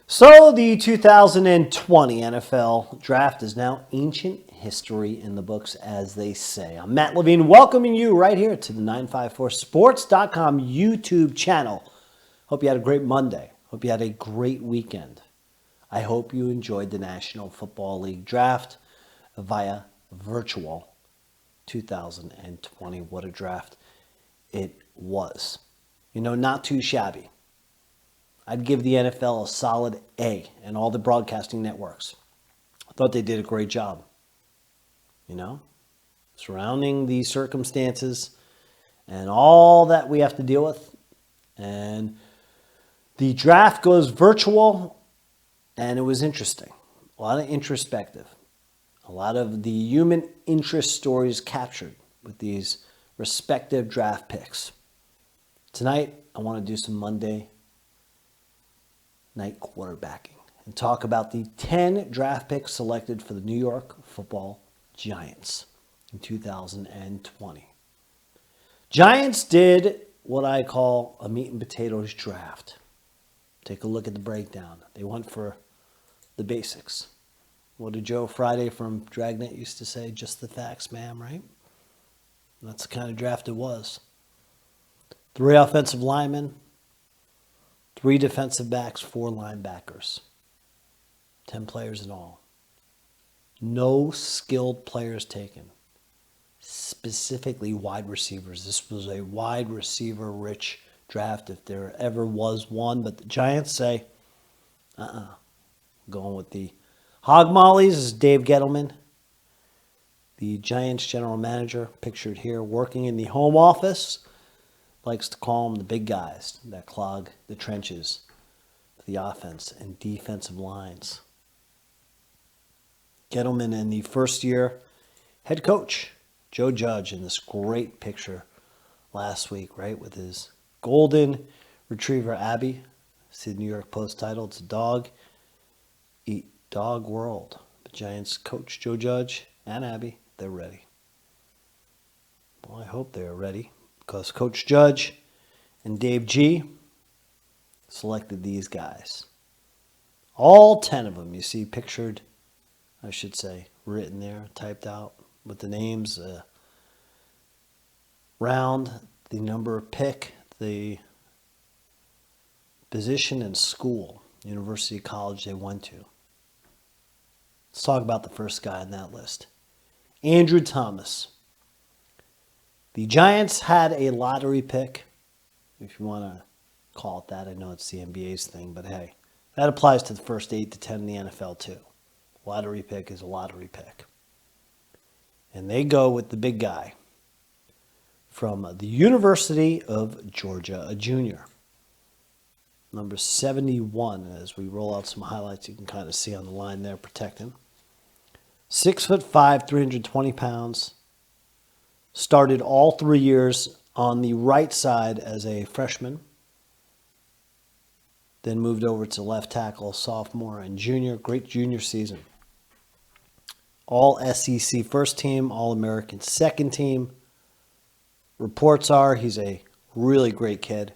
So the 2020 NFL Draft is now ancient history in the books, as they say. I'm Matt Levine, welcoming you right here to the 954sports.com YouTube channel. Hope you had a great Monday. Hope you had a great weekend. I hope you enjoyed the National Football League Draft via virtual 2020. What a draft it was. You know, not too shabby. I'd give the NFL a solid A and all the broadcasting networks. I thought they did a great job. You know, surrounding the circumstances and all that we have to deal with. And the draft goes virtual, and it was interesting. A lot of introspective. A lot of the human interest stories captured with these respective draft picks. Tonight, I want to do some Monday night quarterbacking and talk about the 10 draft picks selected for the New York Football Giants in 2020. Giants did what I call a meat and potatoes draft. Take a look at the breakdown. They went for the basics. What did Joe Friday from Dragnet used to say? Just the facts, ma'am, right? That's the kind of draft it was. 3 offensive linemen, 3 defensive backs, 4 linebackers. 10 players in all. No skilled players taken. Specifically wide receivers. This was a wide receiver rich draft if there ever was one. But the Giants say, going with the hog mollies is Dave Gettleman. The Giants general manager, pictured here, working in the home office. Likes to call them the big guys that clog the trenches for the offense and defensive lines. Gettleman in the first year head coach, Joe Judge, in this great picture last week, right, with his golden retriever, Abby. See the New York Post title, it's a dog eat dog world. The Giants coach, Joe Judge and Abby, they're ready. Well, I hope they're ready, because Coach Judge and Dave G selected these guys. All 10 of them you see pictured, I should say, written there, typed out with the names, round, the number of pick, the position and school, university, college they went to. Let's talk about the first guy on that list. Andrew Thomas. The Giants had a lottery pick, if you want to call it that. I know it's the NBA's thing, but hey, that applies to the first 8 to 10 in the NFL too. Lottery pick is a lottery pick. And they go with the big guy from the University of Georgia, a junior. Number 71, as we roll out some highlights, you can kind of see on the line there protecting. 6'5", 320 pounds. Started all 3 years on the right side as a freshman. Then moved over to left tackle, sophomore and junior. Great junior season. All SEC first team, All American second team. Reports are he's a really great kid.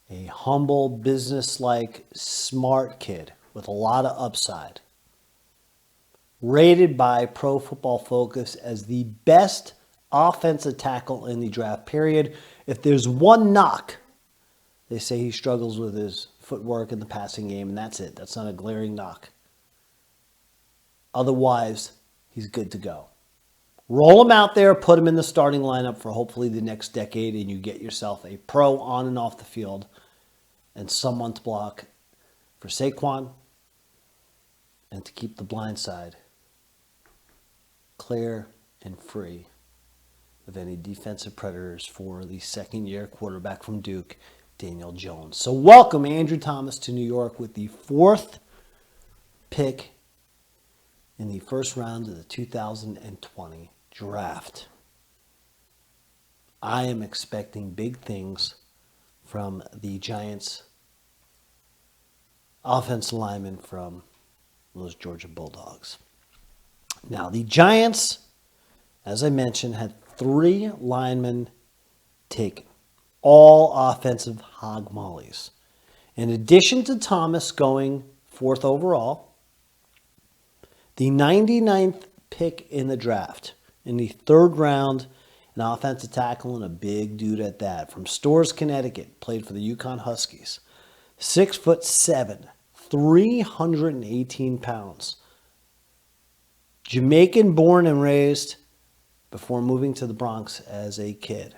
A humble, business-like, smart kid with a lot of upside. Rated by Pro Football Focus as the best offensive tackle in the draft period. If there's one knock, they say he struggles with his footwork in the passing game, and that's it. That's not a glaring knock. Otherwise, he's good to go. Roll him out there, put him in the starting lineup for hopefully the next decade, and you get yourself a pro on and off the field and someone to block for Saquon and to keep the blind side clear and free of any defensive predators for the second-year quarterback from Duke, Daniel Jones. So welcome Andrew Thomas to New York with the 4th pick in the first round of the 2020 draft. I am expecting big things from the Giants offensive lineman from those Georgia Bulldogs. Now, the Giants, as I mentioned, had 3 linemen taken. All offensive hog mollies. In addition to Thomas going 4th overall, the 99th pick in the draft, in the 3rd round, an offensive tackle and a big dude at that, from Storrs, Connecticut, played for the Yukon Huskies. 6'7", 318 pounds. Jamaican born and raised before moving to the Bronx as a kid.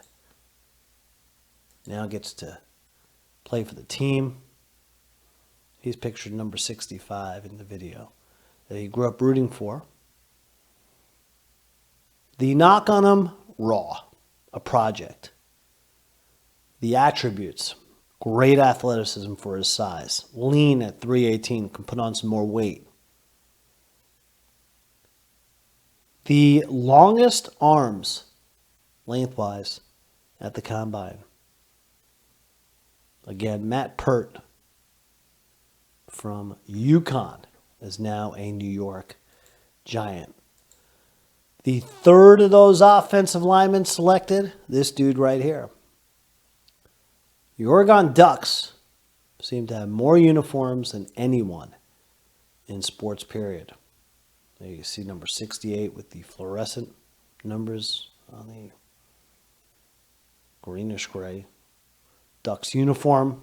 Now gets to play for the team. He's pictured number 65 in the video that he grew up rooting for. The knock on him, raw, a project. The attributes, great athleticism for his size. Lean at 318, can put on some more weight. The longest arms, lengthwise, at the combine. Again, Matt Pert from Yukon is now a New York Giant. The 3rd of those offensive linemen selected, this dude right here. The Oregon Ducks seem to have more uniforms than anyone in sports, period. There you see number 68 with the fluorescent numbers on the greenish gray Ducks uniform.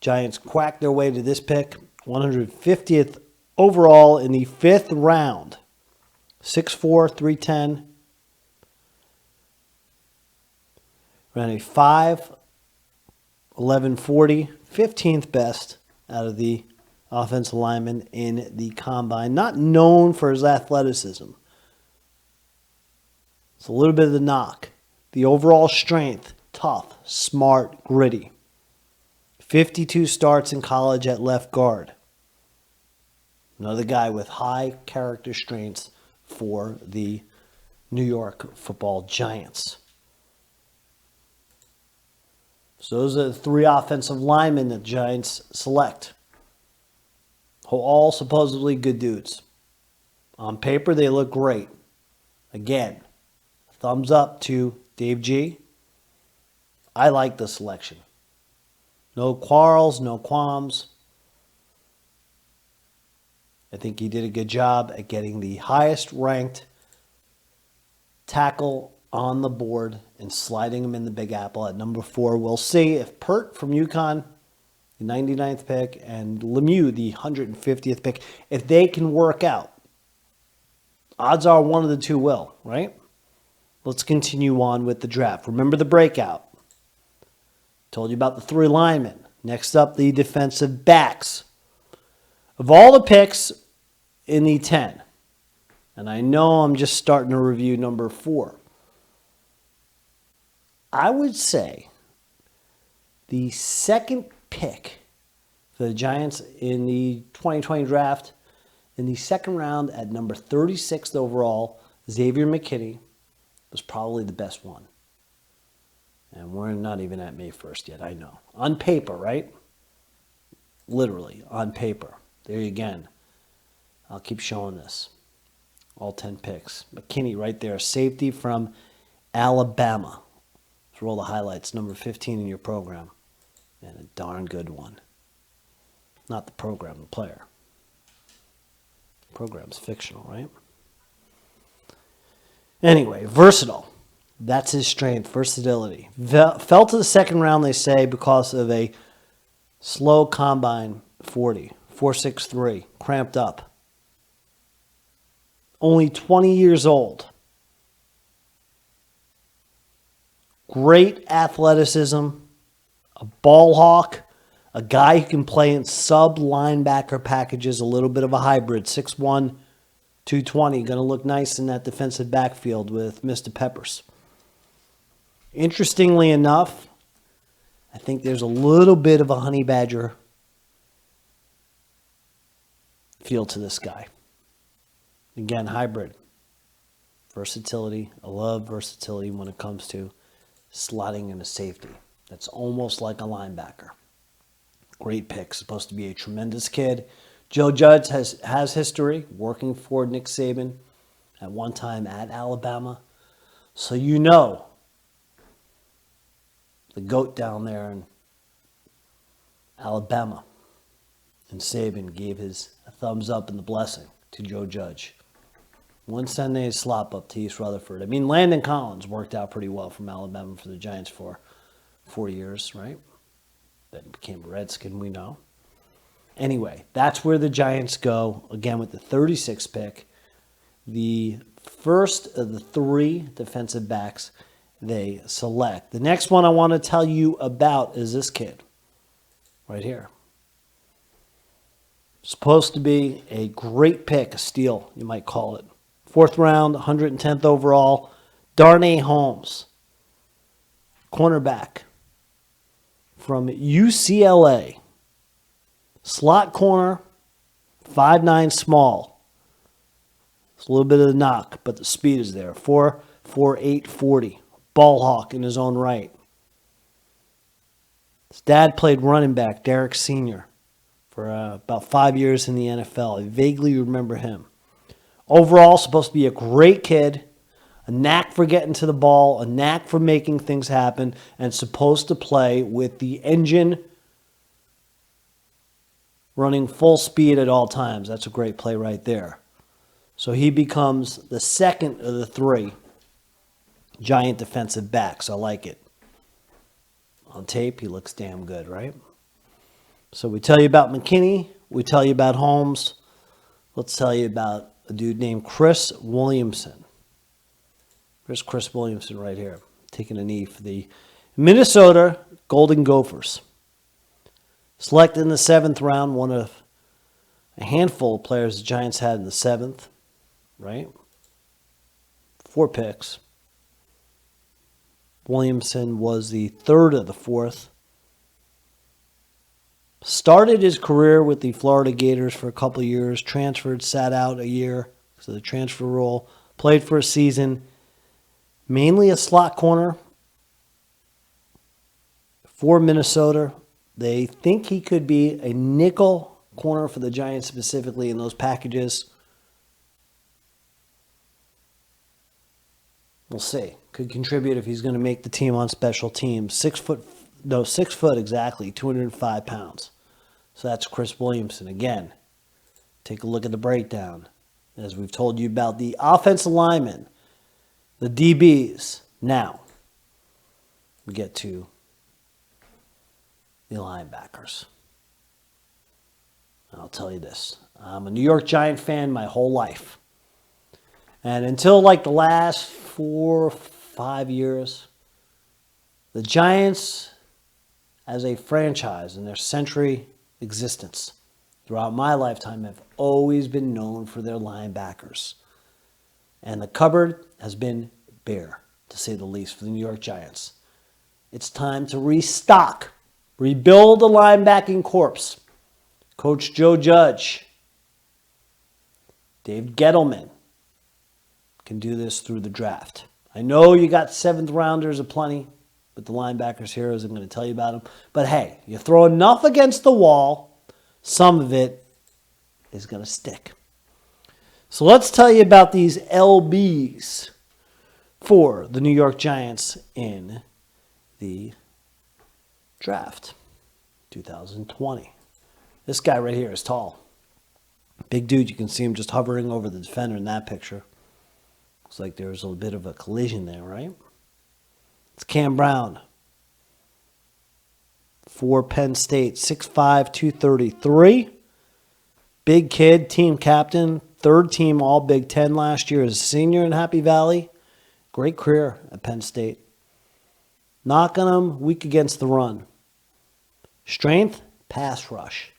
Giants quacked their way to this pick. 150th overall in the 5th round. 6'4", 310. Ran a 5'11", 15th best out of the offensive lineman in the combine. Not known for his athleticism. It's a little bit of the knock. The overall strength, tough, smart, gritty. 52 starts in college at left guard. Another guy with high character strengths for the New York Football Giants. So those are the 3 offensive linemen the Giants select. All supposedly good dudes. On paper, they look great. Again, thumbs up to Dave G. I like the selection. No quarrels, no qualms. I think he did a good job at getting the highest ranked tackle on the board and sliding him in the Big Apple at number 4. We'll see if Pert from UConn, the 99th pick, and Lemieux, the 150th pick, if they can work out. Odds are one of the two will, right? Let's continue on with the draft. Remember the breakout. Told you about the 3 linemen. Next up, the defensive backs. Of all the picks in the 10, and I know I'm just starting to review number 4, I would say the second pick for the Giants in the 2020 draft, in the 2nd round at number 36th overall, Xavier McKinney was probably the best one. And we're not even at May 1st yet, I know. On paper, right? Literally, on paper. There you again. I'll keep showing this. All 10 picks. McKinney right there. Safety from Alabama. Let's roll the highlights. Number 15 in your program. And a darn good one. Not the program, the player. The program's fictional, right? Anyway, versatile. That's his strength, versatility. Fell to the 2nd round, they say, because of a slow combine 40. 4.63, cramped up. Only 20 years old. Great athleticism, a ball hawk, a guy who can play in sub-linebacker packages, a little bit of a hybrid, 6'1", 220, going to look nice in that defensive backfield with Mr. Peppers. Interestingly enough, I think there's a little bit of a honey badger feel to this guy. Again, hybrid. Versatility. I love versatility when it comes to slotting in a safety. That's almost like a linebacker. Great pick. Supposed to be a tremendous kid. Joe Judge has history working for Nick Saban at one time at Alabama. So you know the GOAT down there in Alabama. And Saban gave his thumbs up and the blessing to Joe Judge. One Sunday slop up to East Rutherford. I mean, Landon Collins worked out pretty well from Alabama for the Giants for 4 years, right? Then became a Redskin, we know. Anyway, that's where the Giants go, again with the 36th pick. The first of the 3 defensive backs they select. The next one I want to tell you about is this kid right here. Supposed to be a great pick, a steal, you might call it. 4th round, 110th overall, Darnay Holmes, cornerback from UCLA. Slot corner, 5'9" small. It's a little bit of the knock, but the speed is there. 4.48 40. Ball hawk in his own right. His dad played running back, Derek Sr., for about 5 years in the NFL. I vaguely remember him. Overall, supposed to be a great kid, a knack for getting to the ball, a knack for making things happen, and supposed to play with the engine running full speed at all times. That's a great play right there. So he becomes the second of the 3 Giant defensive backs. I like it. On tape, he looks damn good, right? So we tell you about McKinney. We tell you about Holmes. Let's tell you about a dude named Chris Williamson. There's Chris Williamson right here, taking a knee for the Minnesota Golden Gophers. Selected in the 7th round, one of a handful of players the Giants had in the 7th, right? 4 picks. Williamson was the 3rd of the 4th. Started his career with the Florida Gators for a couple of years, transferred, sat out a year because of the transfer rule, played for a season, mainly a slot corner for Minnesota. They think he could be a nickel corner for the Giants specifically in those packages. We'll see. Could contribute if he's going to make the team on special teams. 6 foot exactly, 205 pounds. So that's Chris Williamson. Again, take a look at the breakdown. As we've told you about the offensive linemen, the DBs. Now, we get to the linebackers. And I'll tell you this. I'm a New York Giant fan my whole life. And until like the last 4 or 5 years, the Giants as a franchise in their century existence throughout my lifetime have always been known for their linebackers. And the cupboard has been bare, to say the least, for the New York Giants. It's time to restock, rebuild the linebacking corps. Coach Joe Judge, Dave Gettleman can do this through the draft. I know you got 7th rounders aplenty with the linebackers here, as I'm going to tell you about them. But hey, you throw enough against the wall, some of it is going to stick. So let's tell you about these LBs for the New York Giants in the draft 2020. This guy right here is tall. Big dude, you can see him just hovering over the defender in that picture. Looks like there's a bit of a collision there, right? It's Cam Brown for Penn State, 6'5", 233. Big kid, team captain, 3rd team All Big Ten last year as a senior in Happy Valley. Great career at Penn State. Knocking them, weak against the run. Strength, pass rush.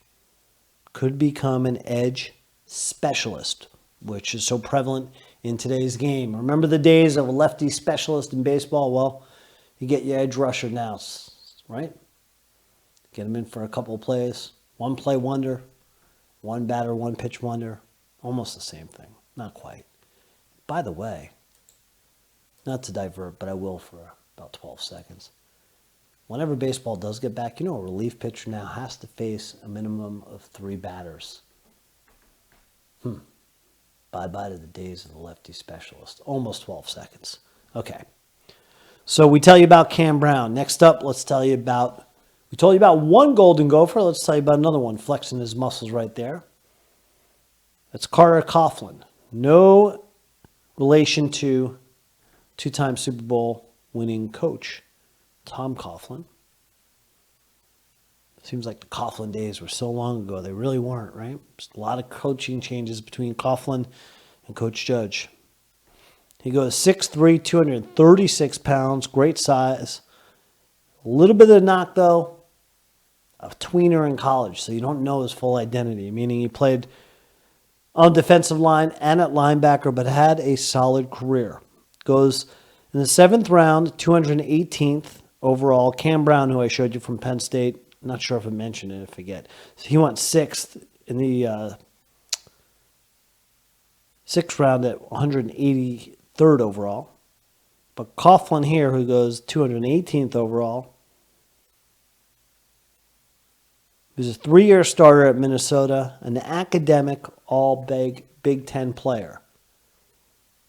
Could become an edge specialist, which is so prevalent in today's game. Remember the days of a lefty specialist in baseball? Well, you get your edge rusher now, right? Get him in for a couple of plays. One play wonder. One batter, one pitch wonder. Almost the same thing. Not quite. By the way, not to divert, but I will for about 12 seconds. Whenever baseball does get back, you know a relief pitcher now has to face a minimum of 3 batters. Bye-bye to the days of the lefty specialist. Almost 12 seconds. Okay. So we tell you about Cam Brown. Next up, let's tell you about We told you about one Golden Gopher. Let's tell you about another one flexing his muscles right there. That's Caraun Coughlin. No relation to two-time Super Bowl winning coach Tom Coughlin. Seems like the Coughlin days were so long ago. They really weren't, right? Just a lot of coaching changes between Coughlin and Coach Judge. He goes 6'3", 236 pounds, great size. A little bit of a knock, though, a tweener in college, so you don't know his full identity, meaning he played on defensive line and at linebacker, but had a solid career. Goes in the 7th round, 218th overall. Cam Brown, who I showed you from Penn State, not sure if I mentioned it, I forget. So he went 6th in the 6th round at 183rd overall. But Coughlin here, who goes 218th overall, he was a 3-year starter at Minnesota, an academic Big Ten player.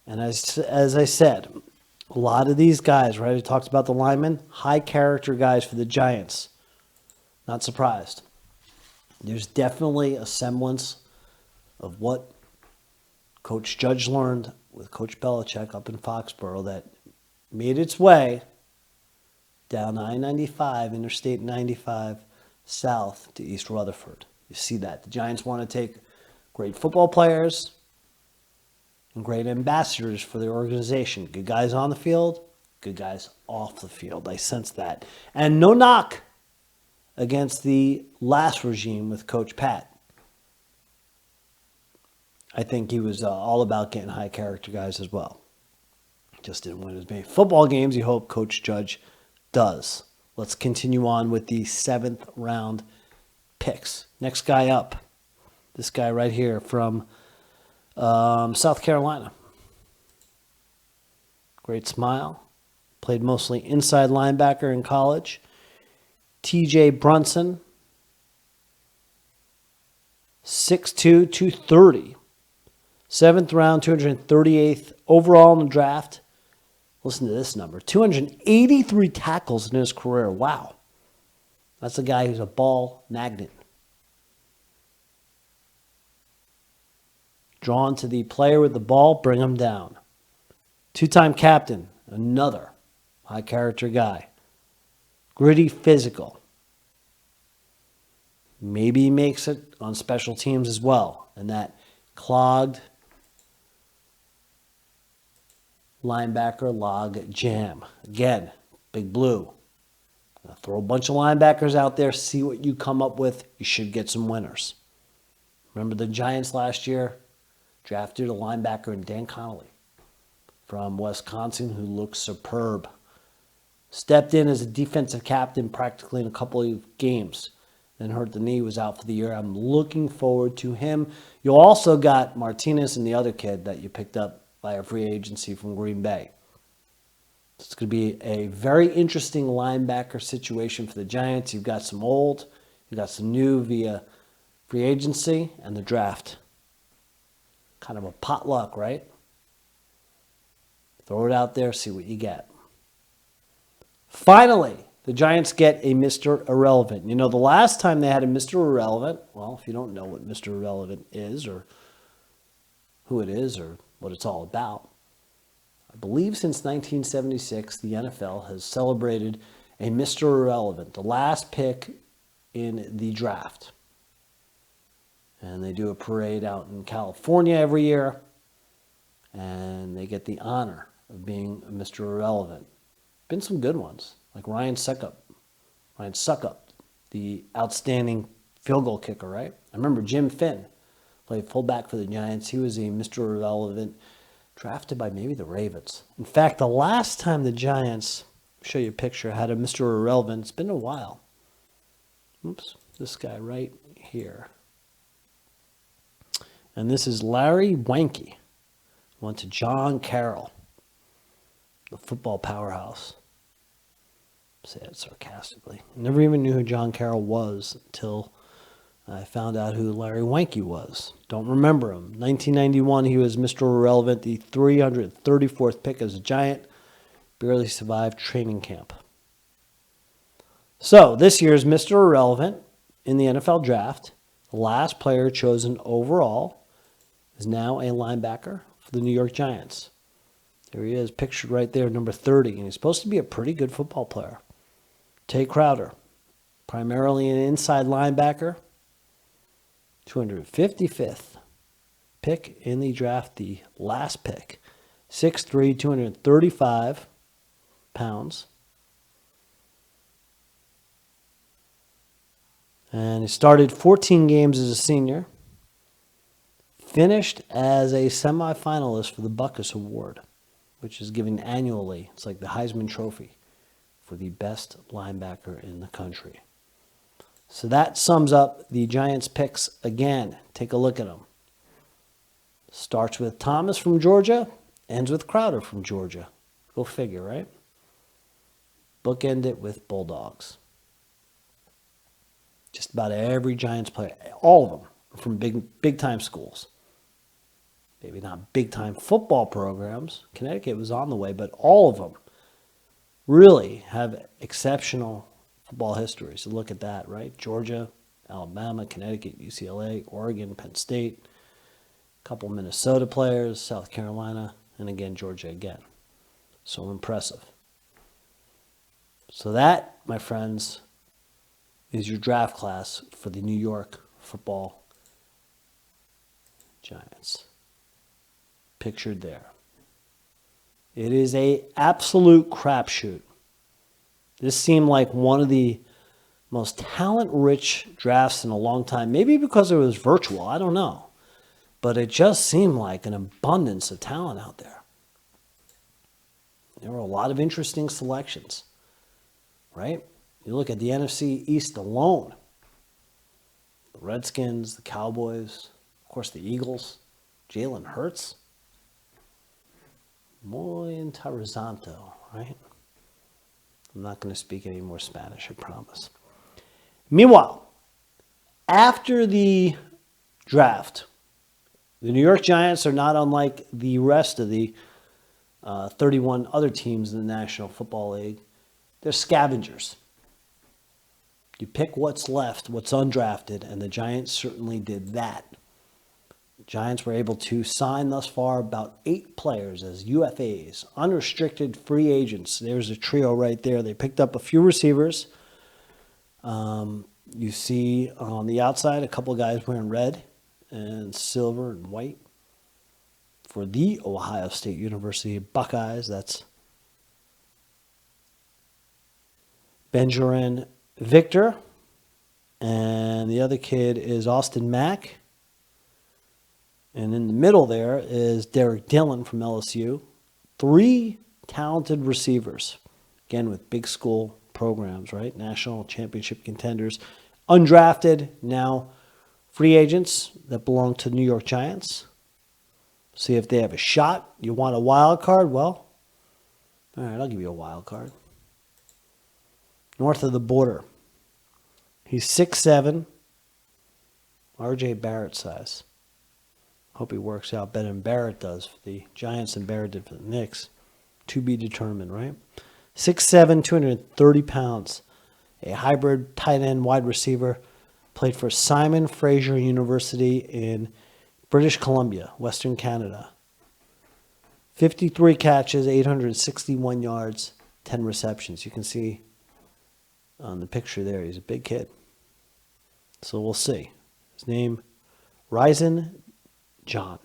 And as I said, a lot of these guys, right? I talked about the linemen, high character guys for the Giants. Not surprised. There's definitely a semblance of what Coach Judge learned with Coach Belichick up in Foxborough that made its way down I-95, Interstate 95, south to East Rutherford. You see that. The Giants want to take great football players and great ambassadors for their organization. Good guys on the field, good guys off the field. I sense that. And no knock against the last regime with Coach Pat. I think he was all about getting high character guys as well. Just didn't win as many football games. You hope Coach Judge does. Let's continue on with the 7th round picks. Next guy up, this guy right here from South Carolina. Great smile. Played mostly inside linebacker in college. TJ Brunson, 6'2", 230. 7th round, 238th overall in the draft. Listen to this number. 283 tackles in his career. Wow. That's a guy who's a ball magnet. Drawn to the player with the ball, bring him down. 2-time captain, another high character guy. Gritty, physical. Maybe he makes it on special teams as well. And that clogged linebacker log jam. Again, Big Blue. Throw a bunch of linebackers out there, see what you come up with. You should get some winners. Remember the Giants last year? Drafted a linebacker in Dan Connolly from Wisconsin who looked superb. Stepped in as a defensive captain practically in a couple of games. Then hurt the knee, was out for the year. I'm looking forward to him. You also got Martinez and the other kid that you picked up by a free agency from Green Bay. It's going to be a very interesting linebacker situation for the Giants. You've got some old, you've got some new via free agency and the draft. Kind of a potluck, right? Throw it out there, see what you get. Finally, the Giants get a Mr. Irrelevant. You know, the last time they had a Mr. Irrelevant, well, if you don't know what Mr. Irrelevant is or who it is or what it's all about, I believe since 1976, the NFL has celebrated a Mr. Irrelevant, the last pick in the draft. And they do a parade out in California every year, and they get the honor of being a Mr. Irrelevant. Been some good ones, like Ryan Suckup, the outstanding field goal kicker, right? I remember Jim Finn played fullback for the Giants. He was a Mr. Irrelevant, drafted by maybe the Ravens. In fact, the last time the Giants, I'll show you a picture, had a Mr. Irrelevant, it's been a while. Oops, this guy right here. And this is Larry Wanke. Went to John Carroll, the football powerhouse. Say that sarcastically. Never even knew who John Carroll was until I found out who Larry Wanke was. Don't remember him. 1991, he was Mr. Irrelevant, the 334th pick as a Giant. Barely survived training camp. So this year's Mr. Irrelevant in the NFL draft, the last player chosen overall, is now a linebacker for the New York Giants. There he is, pictured right there, number 30, and he's supposed to be a pretty good football player. Tay Crowder, primarily an inside linebacker, 255th pick in the draft, the last pick. 6'3", 235 pounds. And he started 14 games as a senior. Finished as a semifinalist for the Butkus Award, which is given annually. It's like the Heisman Trophy for the best linebacker in the country. So that sums up the Giants' picks again. Take a look at them. Starts with Thomas from Georgia, ends with Crowder from Georgia. Go figure, right? Bookend it with Bulldogs. Just about every Giants player, all of them, are from big-time schools. Maybe not big-time football programs. Connecticut was on the way, but all of them really have exceptional football history. So look at that, right? Georgia, Alabama, Connecticut, UCLA, Oregon, Penn State, a couple Minnesota players, South Carolina, and again, Georgia again. So impressive. So that, my friends, is your draft class for the New York Football Giants. Pictured there. It is an absolute crapshoot. This seemed like one of the most talent-rich drafts in a long time. Maybe because it was virtual, I don't know. But it just seemed like an abundance of talent out there. There were a lot of interesting selections, right? You look at the NFC East alone. The Redskins, the Cowboys, of course the Eagles, Jalen Hurts. Muy interesante, right? I'm not going to speak any more Spanish, I promise. Meanwhile, after the draft, the New York Giants are not unlike the rest of the 31 other teams in the National Football League. They're scavengers. You pick what's left, what's undrafted, and the Giants certainly did that. The Giants were able to sign thus far about 8 players as UFAs, unrestricted free agents. There's a trio right there. They picked up a few receivers. You see on the outside a couple of guys wearing red and silver and white for the Ohio State University Buckeyes. That's Benjamin Victor, and the other kid is Austin Mack. And in the middle there is Derek Dillon from LSU. 3 talented receivers, again with big school programs, right? National championship contenders. Undrafted, now free agents that belong to the New York Giants. See if they have a shot. You want a wild card? Well, all right, I'll give you a wild card. North of the border. He's 6'7", R.J. Barrett size. Hope he works out better than Barrett does for the Giants than Barrett did for the Knicks. To be determined, right? 6'7", 230 pounds. A hybrid tight end wide receiver. Played for Simon Fraser University in British Columbia, Western Canada. 53 catches, 861 yards, 10 receptions. You can see on the picture there, he's a big kid. So we'll see. His name, Ryzen John.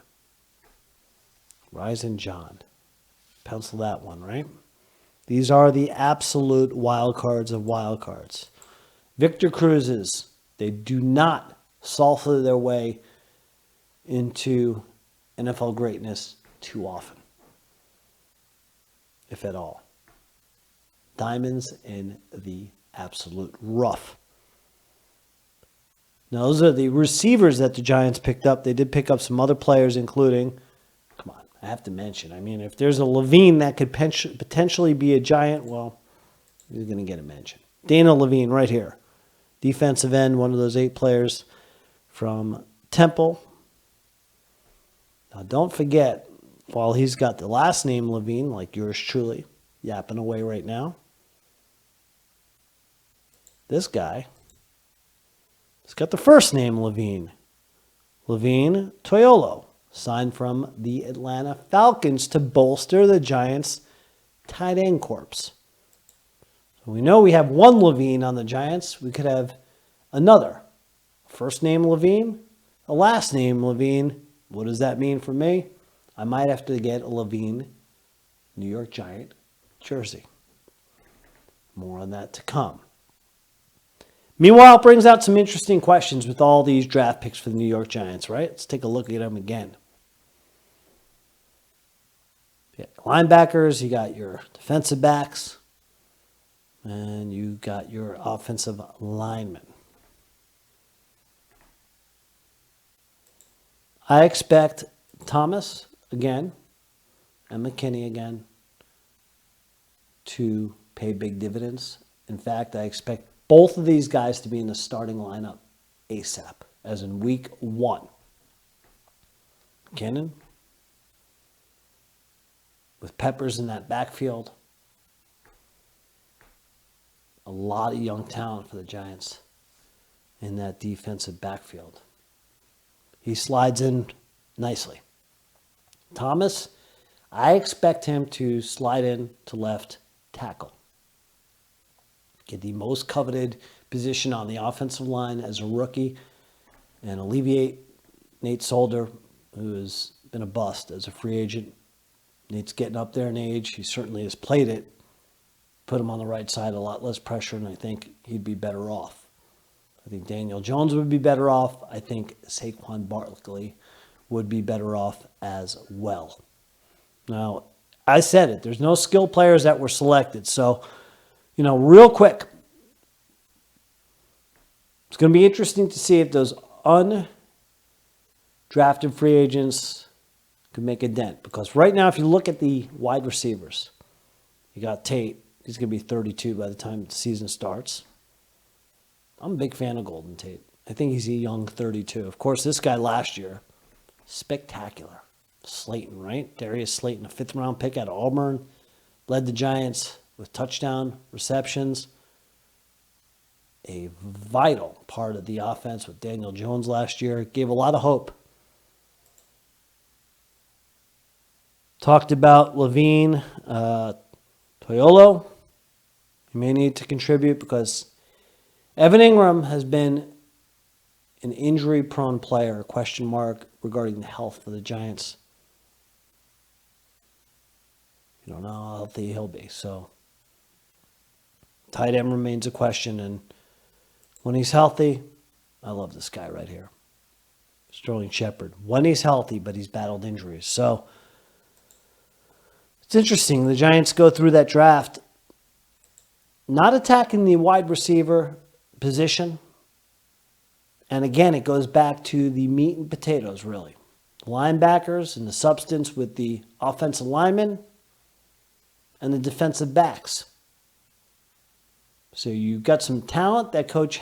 Ryzen John. Pencil that one, right? These are the absolute wild cards of wild cards. Victor Cruz's, they do not sulfur their way into NFL greatness too often, if at all. Diamonds in the absolute rough. Now, those are the receivers that the Giants picked up. They did pick up some other players, including, come on, I have to mention. I mean, if there's a Levine that could potentially be a Giant, well, he's going to get a mention. Darnay Levine right here. Defensive end, one of those 8 players from Temple. Now, don't forget, while he's got the last name Levine, like yours truly, yapping away right now, this guy has got the first name Levine. Levine Toyolo, signed from the Atlanta Falcons to bolster the Giants' tight end corps. So we know we have one Levine on the Giants. We could have another. First name Levine, a last name Levine. What does that mean for me? I might have to get a Levine New York Giant jersey. More on that to come. Meanwhile, it brings out some interesting questions with all these draft picks for the New York Giants, right? Let's take a look at them again. You got linebackers, you got your defensive backs, and you got your offensive linemen. I expect Thomas again and McKinney again to pay big dividends. In fact, I expect both of these guys to be in the starting lineup ASAP, as in week 1. McKinnon with Peppers in that backfield. A lot of young talent for the Giants in that defensive backfield. He slides in nicely. Thomas, I expect him to slide in to left tackle. Get the most coveted position on the offensive line as a rookie and alleviate Nate Solder, who has been a bust as a free agent. Nate's getting up there in age. He certainly has played it. Put him on the right side, a lot less pressure, and I think he'd be better off. I think Daniel Jones would be better off. I think Saquon Barkley would be better off as well. Now, I said it. There's no skill players that were selected. So, real quick, it's going to be interesting to see if those undrafted free agents could make a dent. Because right now, if you look at the wide receivers, you got Tate. He's going to be 32 by the time the season starts. I'm a big fan of Golden Tate. I think he's a young 32. Of course, this guy last year, spectacular. Slayton, right? Darius Slayton, a 5th-round pick out of Auburn, led the Giants with touchdown receptions. A vital part of the offense with Daniel Jones last year. Gave a lot of hope. Talked about Levine Toyolo. He may need to contribute because Evan Ingram has been an injury-prone player, question mark regarding the health of the Giants. You don't know how healthy he'll be. So tight end remains a question, and when he's healthy, I love this guy right here. Sterling Shepard. When he's healthy, but he's battled injuries. So it's interesting. The Giants go through that draft not attacking the wide receiver position. And again, it goes back to the meat and potatoes, really. Linebackers and the substance with the offensive linemen and the defensive backs. So you've got some talent that coach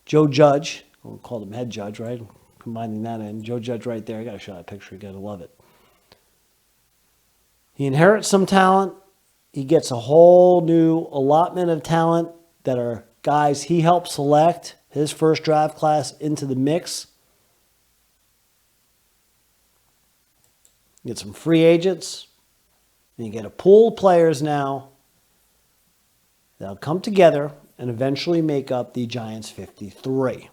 Joe Judge, we'll call him head judge, right? Combining that in. Joe Judge right there. I got to show that picture. You got to love it. He inherits some talent. He gets a whole new allotment of talent that are guys he helped select his first draft class into the mix. You get some free agents. And you get a pool of players now that'll come together and eventually make up the Giants 53.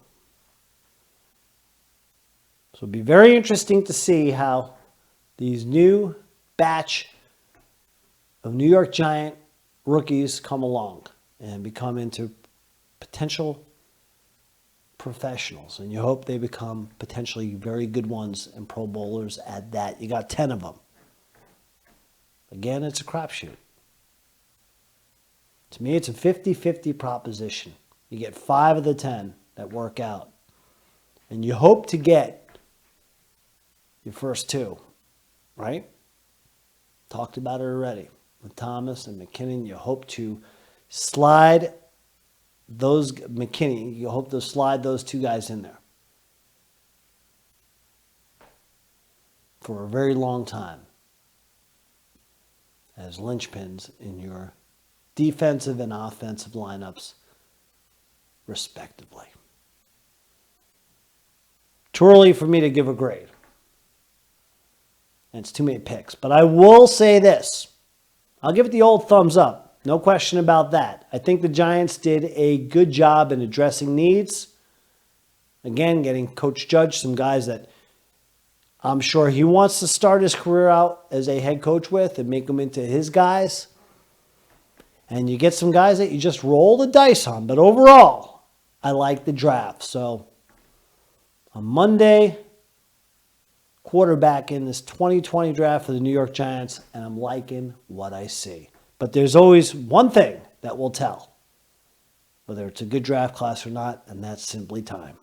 So it'll be very interesting to see how these new batch of New York Giant rookies come along and become into potential professionals. And you hope they become potentially very good ones and Pro Bowlers at that. You got 10 of them. Again, it's a crapshoot. To me, it's a 50-50 proposition. You get 5 of the 10 that work out. And you hope to get your first 2, right? Talked about it already. With Thomas and McKinnon, you hope to slide those, McKinney, you hope to slide those 2 guys in there for a very long time as linchpins in your defensive and offensive lineups respectively. Too early for me to give a grade. And it's too many picks. But I will say this. I'll give it the old thumbs up. No question about that. I think the Giants did a good job in addressing needs. Again, getting Coach Judge some guys that I'm sure he wants to start his career out as a head coach with and make them into his guys. And you get some guys that you just roll the dice on. But overall, I like the draft. So on Monday, quarterback in this 2020 draft for the New York Giants, and I'm liking what I see. But there's always one thing that will tell whether it's a good draft class or not, and that's simply time.